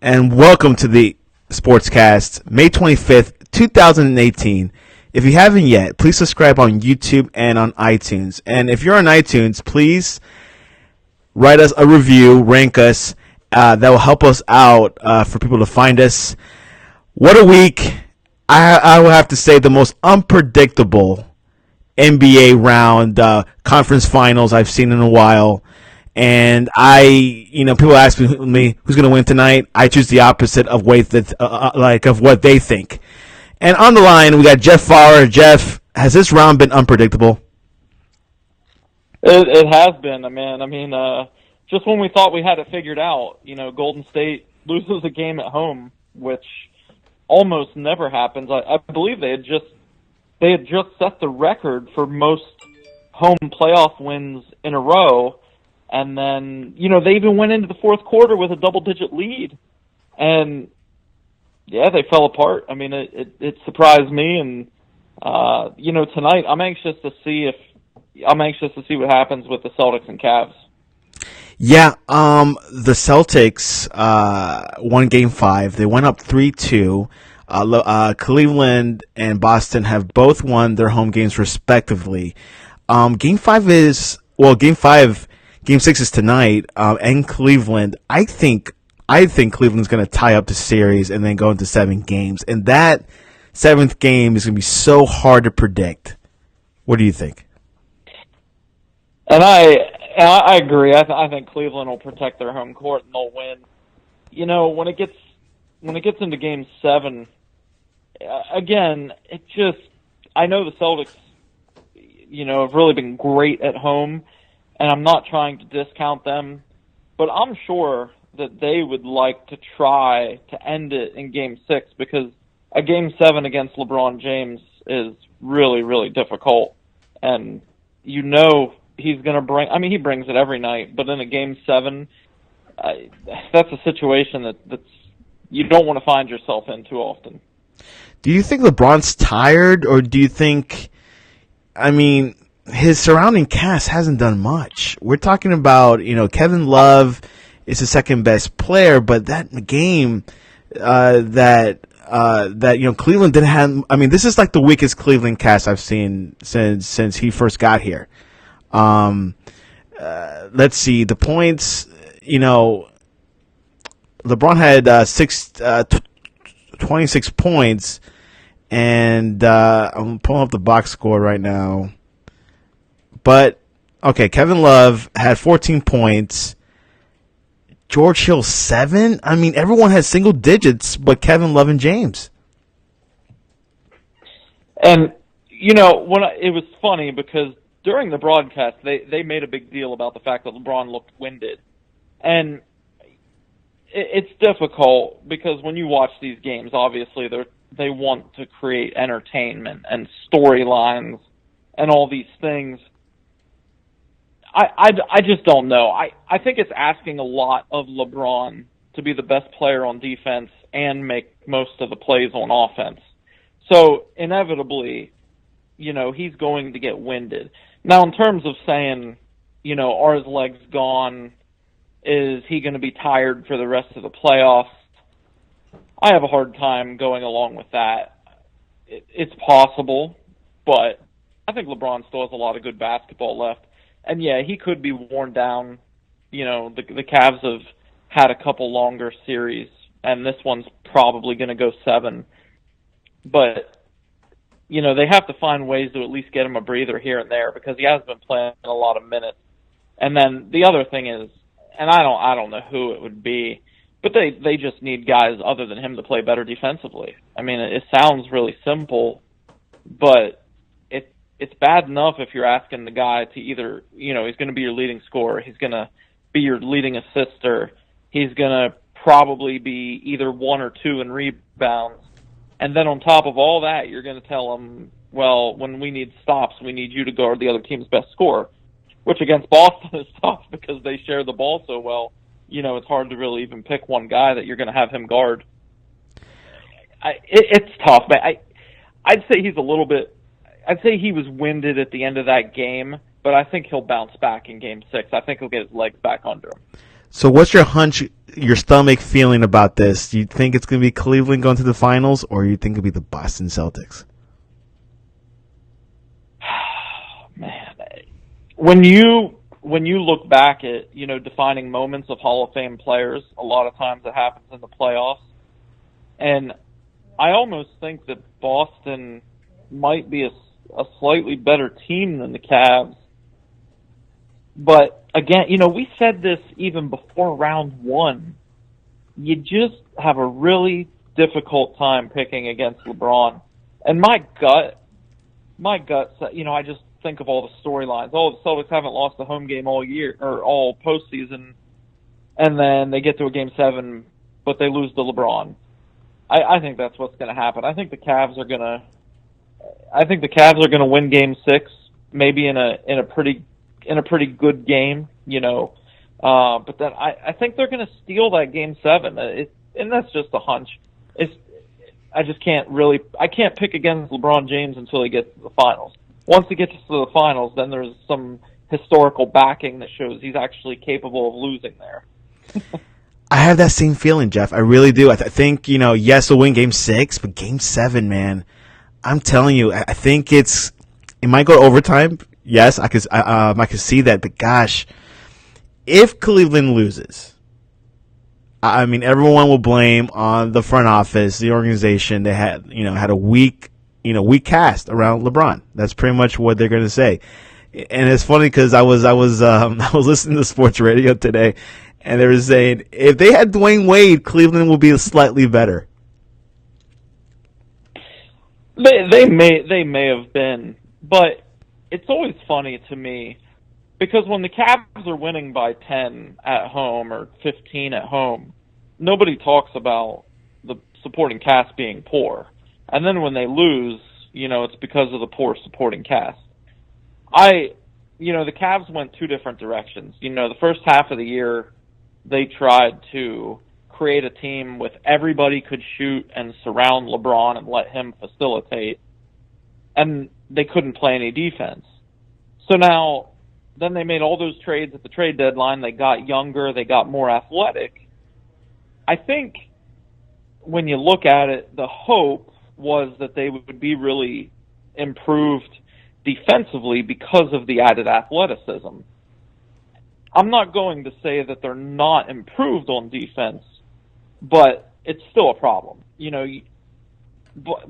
and welcome to the Sportscast, May 25th, 2018. If you haven't yet, please subscribe on YouTube and on iTunes. And if you're on iTunes, please write us a review, rank us. That will help us out for people to find us. What a week. I will have to say the most unpredictable NBA round conference finals I've seen in a while. And people ask me who's going to win tonight. I choose the opposite of of what they think. And on the line, we got Jeff Fawver. Jeff, has this round been unpredictable? It has been, man. Just when we thought we had it figured out, Golden State loses a game at home, which almost never happens. I believe they had just set the record for most home playoff wins in a row. And then, they even went into the fourth quarter with a double-digit lead. And, yeah, they fell apart. It surprised me. And, tonight I'm anxious to see what happens with the Celtics and Cavs. Yeah, the Celtics won Game 5. They went up 3-2. Cleveland and Boston have both won their home games respectively. Game 6 is tonight, and Cleveland. I think Cleveland's going to tie up the series and then go into 7 games. And that 7th game is going to be so hard to predict. What do you think? And I agree. I think Cleveland will protect their home court and they'll win. When it gets into Game 7, again, I know the Celtics, have really been great at home. And I'm not trying to discount them, but I'm sure that they would like to try to end it in Game 6 because a Game 7 against LeBron James is really, really difficult. And he's going to he brings it every night, but in a Game 7, that's a situation that's you don't want to find yourself in too often. Do you think LeBron's tired, or do you think, his surrounding cast hasn't done much? We're talking about, Kevin Love is the second best player, but that game that Cleveland didn't have. This is like the weakest Cleveland cast I've seen since he first got here. Let's see the points. LeBron had 26 points, and I'm pulling up the box score right now. But, okay, Kevin Love had 14 points. George Hill, 7? Everyone has single digits but Kevin Love and James. And, it was funny because during the broadcast, they made a big deal about the fact that LeBron looked winded. And it's difficult because when you watch these games, obviously they want to create entertainment and storylines and all these things. I just don't know. I think it's asking a lot of LeBron to be the best player on defense and make most of the plays on offense. So inevitably, he's going to get winded. Now, in terms of saying, are his legs gone? Is he going to be tired for the rest of the playoffs? I have a hard time going along with that. It's possible, but I think LeBron still has a lot of good basketball left. And, yeah, he could be worn down. The Cavs have had a couple longer series, and this one's probably going to go 7. But, they have to find ways to at least get him a breather here and there because he has been playing a lot of minutes. And then the other thing is, and I don't know who it would be, but they just need guys other than him to play better defensively. It sounds really simple, but it's bad enough if you're asking the guy to either, he's going to be your leading scorer, he's going to be your leading assister, he's going to probably be either 1 or 2 in rebounds. And then on top of all that, you're going to tell him, well, when we need stops, we need you to guard the other team's best scorer, which against Boston is tough because they share the ball so well. It's hard to really even pick one guy that you're going to have him guard. It's tough, but I'd say he's a little bit. I'd say he was winded at the end of that game, but I think he'll bounce back in Game 6. I think he'll get his legs back under him. So what's your hunch, your stomach feeling about this? Do you think it's going to be Cleveland going to the finals, or do you think it'll be the Boston Celtics? Man, when you look back at, defining moments of Hall of Fame players, a lot of times it happens in the playoffs. And I almost think that Boston might be a slightly better team than the Cavs. But again, we said this even before round one. You just have a really difficult time picking against LeBron. And my gut said, I just think of all the storylines. Oh, the Celtics haven't lost a home game all year or all postseason, and then they get to a game 7, but they lose to LeBron. I think that's what's going to happen. I think the Cavs are going to win game 6, maybe in a pretty good game, but then I think they're going to steal that game 7. And that's just a hunch. I can't pick against LeBron James until he gets to the finals. Once he gets to the finals, then there's some historical backing that shows he's actually capable of losing there. I have that same feeling, Jeff. I really do. I think, yes, they'll win game 6, but game 7, man, I'm telling you, I think it might go to overtime. Yes, I could see that, but gosh, if Cleveland loses, I mean, everyone will blame on the front office, the organization. They had a weak cast around LeBron. That's pretty much what they're going to say. And it's funny because I was listening to sports radio today, and they were saying if they had Dwayne Wade, Cleveland would be slightly better. They may have been, but it's always funny to me because when the Cavs are winning by 10 at home or 15 at home, nobody talks about the supporting cast being poor. And then when they lose, it's because of the poor supporting cast. The Cavs went 2 different directions. The first half of the year, they tried to create a team with everybody could shoot and surround LeBron and let him facilitate. And they couldn't play any defense. So now, then they made all those trades at the trade deadline. They got younger. They got more athletic. I think when you look at it, the hope was that they would be really improved defensively because of the added athleticism. I'm not going to say that they're not improved on defense, but it's still a problem.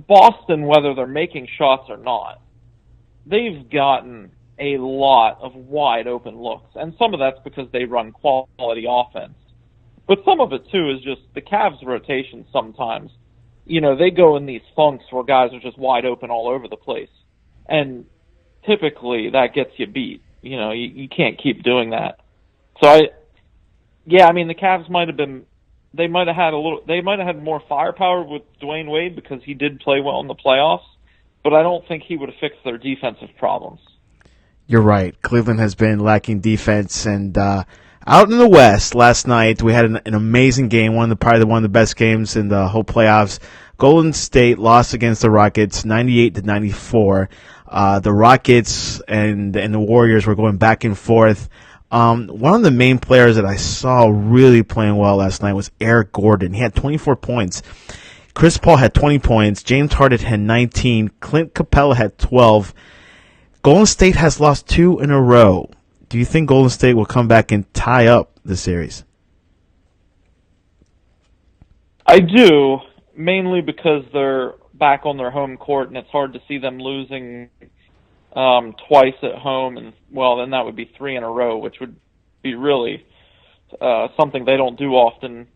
Boston, whether they're making shots or not, they've gotten a lot of wide open looks, and some of that's because they run quality offense. But some of it, too, is just the Cavs' rotation sometimes. They go in these funks where guys are just wide open all over the place. And typically that gets you beat. You can't keep doing that. So, the Cavs might have had more firepower with Dwayne Wade because he did play well in the playoffs, but I don't think he would have fixed their defensive problems. You're right. Cleveland has been lacking defense, and out in the West last night, we had an amazing game, probably one of the best games in the whole playoffs. Golden State lost against the Rockets, 98-94. The Rockets and the Warriors were going back and forth. One of the main players that I saw really playing well last night was Eric Gordon. He had 24 points. Chris Paul had 20 points. James Harden had 19. Clint Capella had 12. Golden State has lost 2 in a row. Do you think Golden State will come back and tie up the series? I do, mainly because they're back on their home court, and it's hard to see them losing twice at home. And, then that would be 3 in a row, which would be really something they don't do often.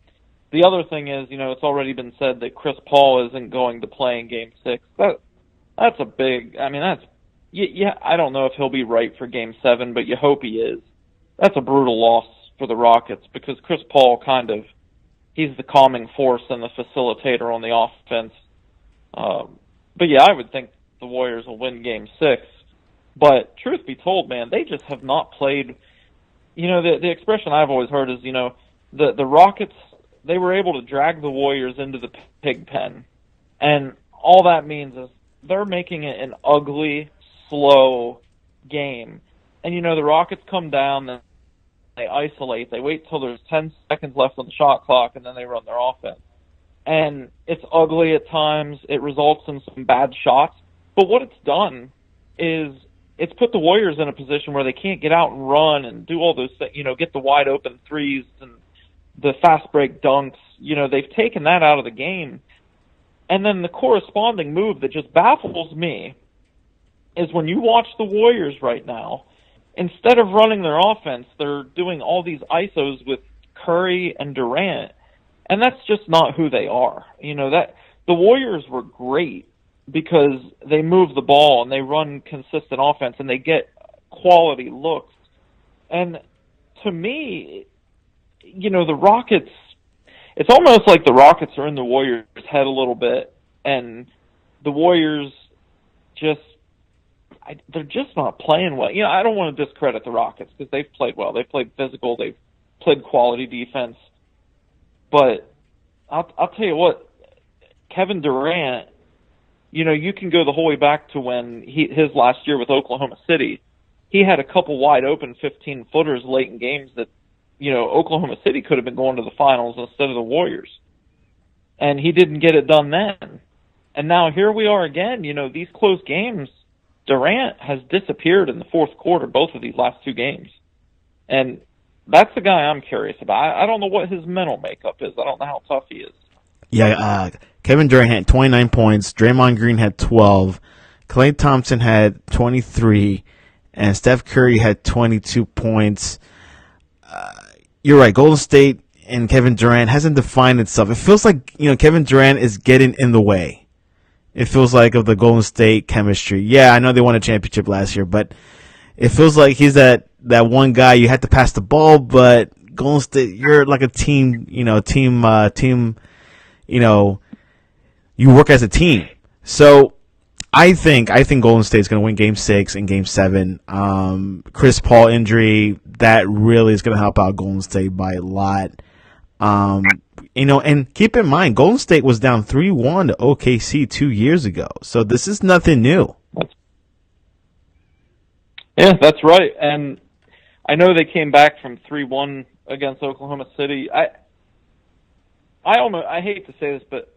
The other thing is, it's already been said that Chris Paul isn't going to play in Game 6. That's a big – I don't know if he'll be right for Game 7, but you hope he is. That's a brutal loss for the Rockets because Chris Paul he's the calming force and the facilitator on the offense. But I would think the Warriors will win Game 6. But truth be told, man, they just have not played. The expression I've always heard is, the Rockets, they were able to drag the Warriors into the pig pen. And all that means is they're making it an ugly, slow game. And, the Rockets come down, they isolate. They wait till there's 10 seconds left on the shot clock, and then they run their offense. And it's ugly at times. It results in some bad shots. But what it's done is it's put the Warriors in a position where they can't get out and run and do all those things, get the wide open threes and the fast break dunks. They've taken that out of the game. And then the corresponding move that just baffles me is when you watch the Warriors right now, instead of running their offense, they're doing all these ISOs with Curry and Durant, and that's just not who they are. That the Warriors were great because they move the ball and they run consistent offense and they get quality looks. And to me, the Rockets, it's almost like the Rockets are in the Warriors' head a little bit, and the Warriors they're just not playing well. I don't want to discredit the Rockets because they've played well. They've played physical. They've played quality defense. But I'll tell you what, Kevin Durant, you can go the whole way back to when his last year with Oklahoma City. He had a couple wide open 15-footers late in games that, Oklahoma City could have been going to the finals instead of the Warriors. And he didn't get it done then. And now here we are again. These close games, Durant has disappeared in the fourth quarter, both of these last two games. And that's the guy I'm curious about. I don't know what his mental makeup is. I don't know how tough he is. Yeah, Kevin Durant had 29 points. Draymond Green had 12. Klay Thompson had 23. And Steph Curry had 22 points. You're right. Golden State and Kevin Durant hasn't defined itself. It feels like, Kevin Durant is getting in the way. It feels like of the Golden State chemistry. Yeah, I know they won a championship last year, but it feels like he's that one guy you had to pass the ball, but Golden State, you're like a team, you work as a team. So I think Golden State's going to win Game 6 and Game 7. Chris Paul injury, that really is going to help out Golden State by a lot. And keep in mind, Golden State was down 3-1 to OKC 2 years ago. So this is nothing new. Yeah, that's right. And I know they came back from 3-1 against Oklahoma City. I hate to say this, but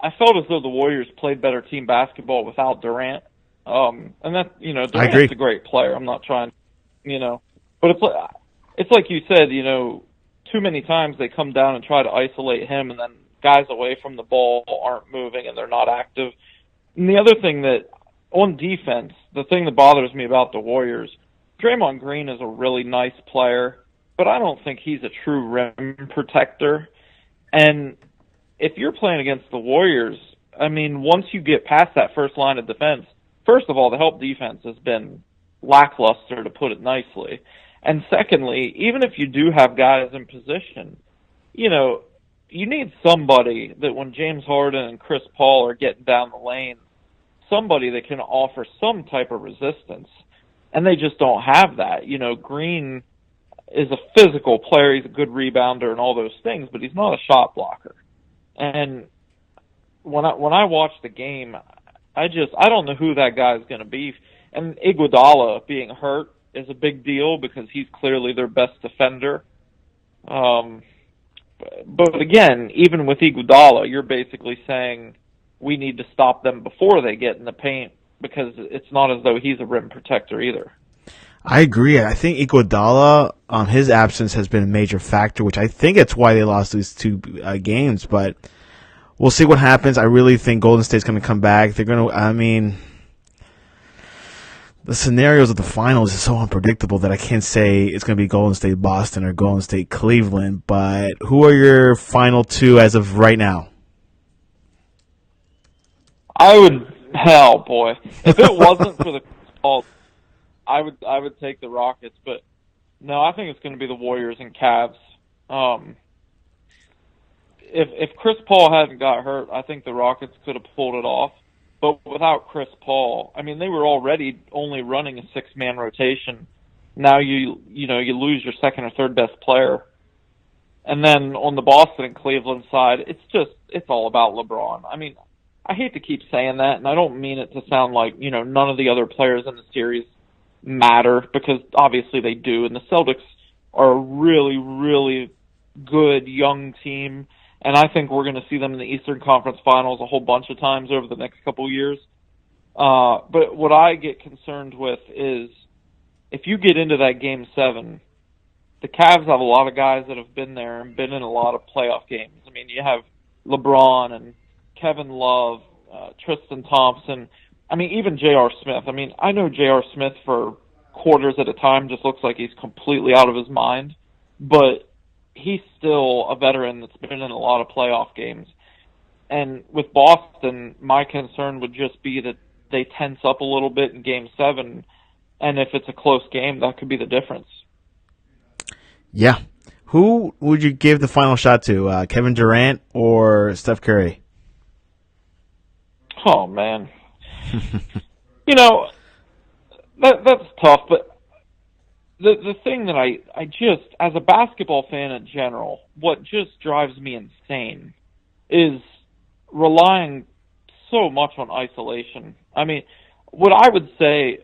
I felt as though the Warriors played better team basketball without Durant. And that, Durant's a great player. I'm not trying, but it's like you said, too many times they come down and try to isolate him, and then guys away from the ball aren't moving and they're not active. And the other thing that, on defense, the thing that bothers me about the Warriors, Draymond Green is a really nice player, but I don't think he's a true rim protector. And if you're playing against the Warriors, once you get past that first line of defense, first of all, the help defense has been lackluster, to put it nicely. And secondly, even if you do have guys in position, you need somebody that when James Harden and Chris Paul are getting down the lane, somebody that can offer some type of resistance. And they just don't have that. Green is a physical player. He's a good rebounder and all those things, but he's not a shot blocker. And when I watch the game, I don't know who that guy is going to be. And Iguodala being hurt is a big deal because he's clearly their best defender. But again, even with Iguodala, you're basically saying we need to stop them before they get in the paint because it's not as though he's a rim protector either. I agree. I think Iguodala, his absence has been a major factor, which I think it's why they lost these two games. But we'll see what happens. I really think Golden State's going to come back. They're going to, the scenarios of the finals is so unpredictable that I can't say it's going to be Golden State Boston or Golden State Cleveland. But who are your final two as of right now? If it wasn't for the call, I would take the Rockets, but no, I think it's going to be the Warriors and Cavs. If Chris Paul hadn't got hurt, I think the Rockets could have pulled it off. But without Chris Paul, they were already only running a 6-man rotation. Now you lose your second or third best player. And then on the Boston and Cleveland side, it's all about LeBron. I hate to keep saying that, and I don't mean it to sound like, none of the other players in the series matter, because obviously they do, and the Celtics are a really, really good young team, and I think we're going to see them in the Eastern Conference Finals a whole bunch of times over the next couple of years. But what I get concerned with is if you get into that Game 7, the Cavs have a lot of guys that have been there and been in a lot of playoff games. I mean, you have LeBron and Kevin Love, Tristan Thompson. I mean, even J.R. Smith. I mean, I know J.R. Smith for quarters at a time just looks like he's completely out of his mind, but he's still a veteran that's been in a lot of playoff games. And with Boston, my concern would just be that they tense up a little bit in Game 7, and if it's a close game, that could be the difference. Yeah. Who would you give the final shot to, Kevin Durant or Steph Curry? Oh, man. You know, that's tough, but the thing that I just, as a basketball fan in general, what just drives me insane is relying so much on isolation. I mean, what I would say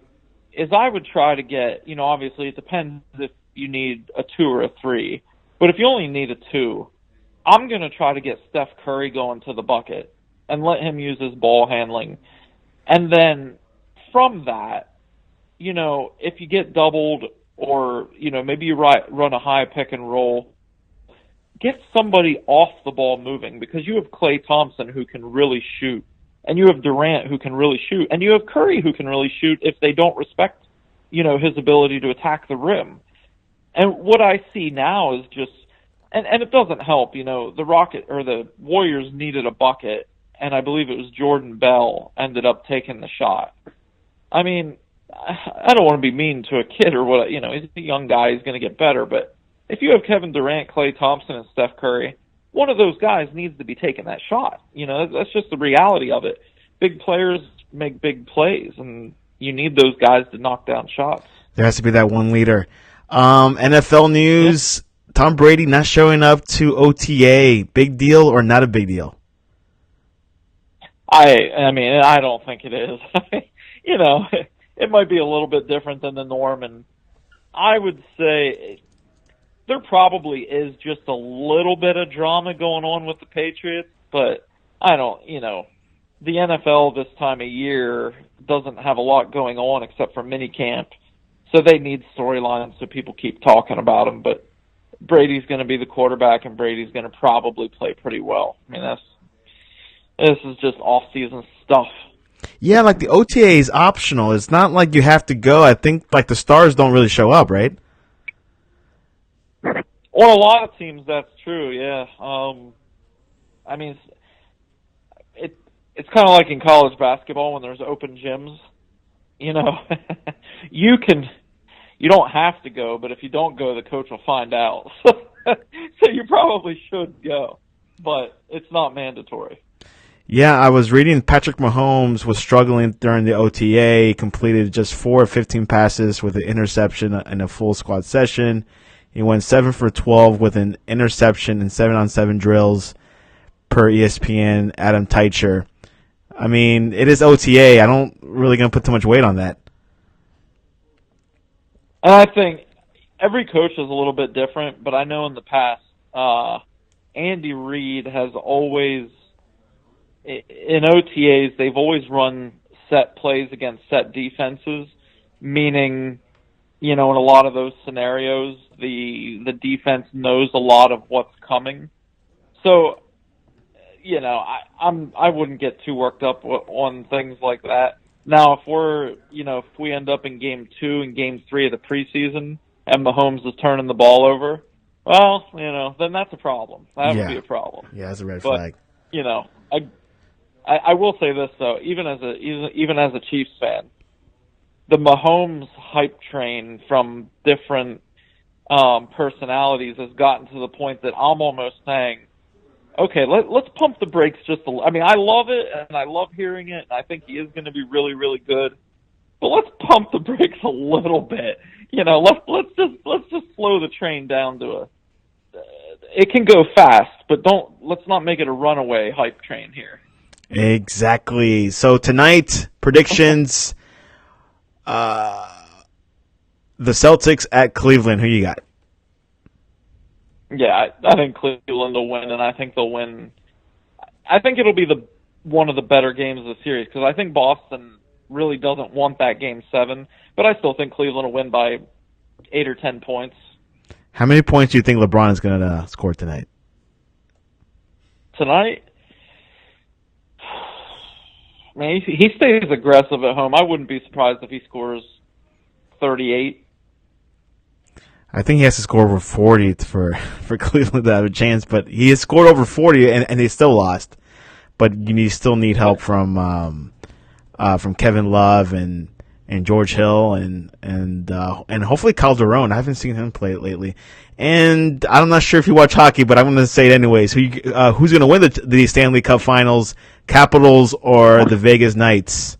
is I would try to get, you know, obviously it depends if you need a 2 or a 3, but if you only need a 2, I'm going to try to get Steph Curry going to the bucket and let him use his ball handling. And then from that, you know, if you get doubled or, you know, maybe you run a high pick and roll, get somebody off the ball moving, because you have Klay Thompson who can really shoot, and you have Durant who can really shoot, and you have Curry who can really shoot if they don't respect, you know, his ability to attack the rim. And what I see now is just, and it doesn't help, you know, the Warriors needed a bucket, and I believe it was Jordan Bell ended up taking the shot. I mean, I don't want to be mean to a kid or what, you know, he's a young guy, he's going to get better, but if you have Kevin Durant, Klay Thompson, and Steph Curry, one of those guys needs to be taking that shot. You know, that's just the reality of it. Big players make big plays, and you need those guys to knock down shots. There has to be that one leader. NFL news, Tom Brady not showing up to OTA. Big deal or not a big deal? I mean, I don't think it is. You know, it might be a little bit different than the norm, and I would say there probably is just a little bit of drama going on with the Patriots, but I don't, you know, the NFL this time of year doesn't have a lot going on except for minicamp, so they need storylines so people keep talking about them, but Brady's going to be the quarterback, and Brady's going to probably play pretty well. I mean, this is just off-season stuff. Yeah, like the OTA is optional. It's not like you have to go. I think like the stars don't really show up, right? On a lot of teams, that's true. Yeah. I mean, it's kind of like in college basketball when there's open gyms. You know, you don't have to go, but if you don't go, the coach will find out. So you probably should go, but it's not mandatory. Yeah, I was reading Patrick Mahomes was struggling during the OTA, completed just 4 of 15 passes with an interception in a full squad session. He went 7 for 12 with an interception and 7-on-7 drills per ESPN Adam Teicher. I mean, it is OTA. I don't really going to put too much weight on that. And I think every coach is a little bit different, but I know in the past, Andy Reid has always, in OTAs, they've always run set plays against set defenses, meaning, you know, in a lot of those scenarios, the defense knows a lot of what's coming. So, you know, I wouldn't get too worked up on things like that. Now, if we end up in Game 2 and Game 3 of the preseason and Mahomes is turning the ball over, well, you know, then that's a problem. That would be a problem. Yeah, that's a red but, flag. You know, I will say this though, even as a Chiefs fan, the Mahomes hype train from different personalities has gotten to the point that I'm almost saying, okay, let's pump the brakes just a little. I mean, I love it, and I love hearing it, and I think he is going to be really, really good. But let's pump the brakes a little bit. You know, let's just slow the train down to it can go fast, but let's not make it a runaway hype train here. Exactly. So tonight, predictions. The Celtics at Cleveland. Who you got? Yeah, I think Cleveland will win, and I think they'll win. I think it'll be one of the better games of the series because I think Boston really doesn't want that Game 7, but I still think Cleveland will win by 8 or 10 points. How many points do you think LeBron is going to score tonight? Tonight? Man, he stays aggressive at home. I wouldn't be surprised if he scores 38. I think he has to score over 40 for Cleveland to have a chance, but he has scored over 40 and they still lost. But you still need help from Kevin Love and George Hill and hopefully Kyle Durant. I haven't seen him play lately, and I'm not sure if you watch hockey, but I'm going to say it anyways. Who's going to win the Stanley Cup Finals? Capitals or the Vegas Knights?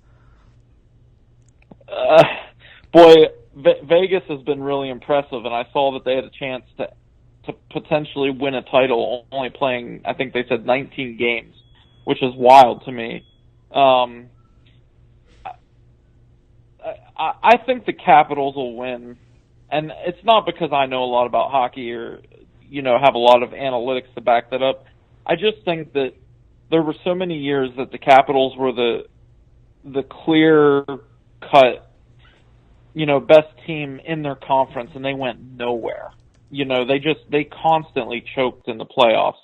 Vegas has been really impressive, and I saw that they had a chance to potentially win a title, only playing, I think they said 19 games, which is wild to me. I think the Capitals will win, and it's not because I know a lot about hockey or have a lot of analytics to back that up. I just think that there were so many years that the Capitals were the clear cut best team in their conference, and they went nowhere. They constantly choked in the playoffs.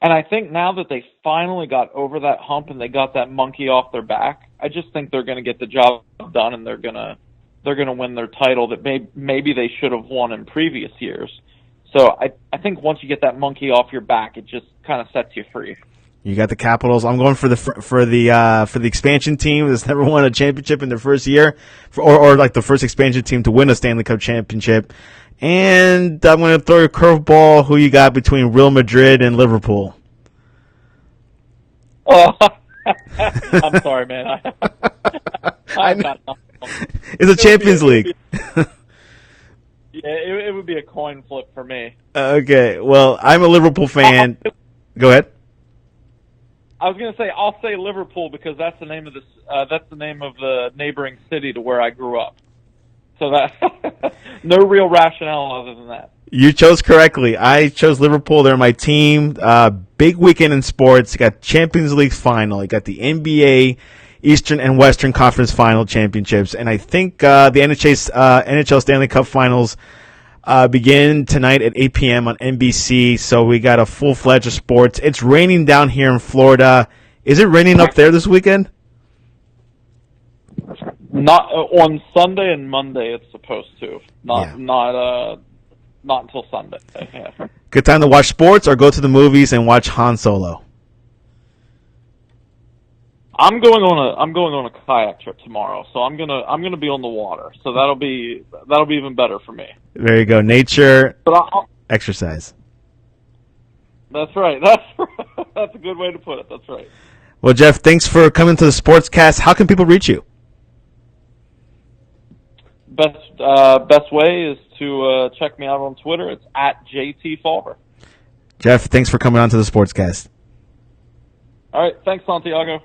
And I think now that they finally got over that hump and they got that monkey off their back, I just think they're going to get the job done, and they're going to win their title that maybe they should have won in previous years. So I think once you get that monkey off your back, it just kind of sets you free. You got the Capitals. I'm going for the expansion team that's never won a championship in their first year, or like the first expansion team to win a Stanley Cup championship. And I'm going to throw a curveball. Who you got between Real Madrid and Liverpool? Oh, I'm sorry, man. I got nothing. It's a Champions League. Yeah, it would be a coin flip for me. Okay, well, I'm a Liverpool fan. Go ahead. I was going to say I'll say Liverpool because that's the name of the neighboring city to where I grew up. So that no real rationale other than that. You chose correctly. I chose Liverpool. They're my team. Big weekend in sports. You got Champions League final. You got the NBA Eastern and Western Conference Final championships, and I think the NHL Stanley Cup Finals begin tonight at 8 p.m. on NBC. So we got a full-fledged of sports. It's raining down here in Florida. Is it raining up there this weekend? Not on Sunday and Monday. It's supposed to. Not until Sunday. Yeah. Good time to watch sports or go to the movies and watch Han Solo. I'm going on a kayak trip tomorrow, so I'm gonna be on the water. So that'll be even better for me. There you go, nature, exercise. That's right. That's a good way to put it. That's right. Well, Jeff, thanks for coming to the Sportscast. How can people reach you? Best way is to check me out on Twitter. It's @JTFawver. Jeff, thanks for coming on to the Sportscast. All right. Thanks, Santiago.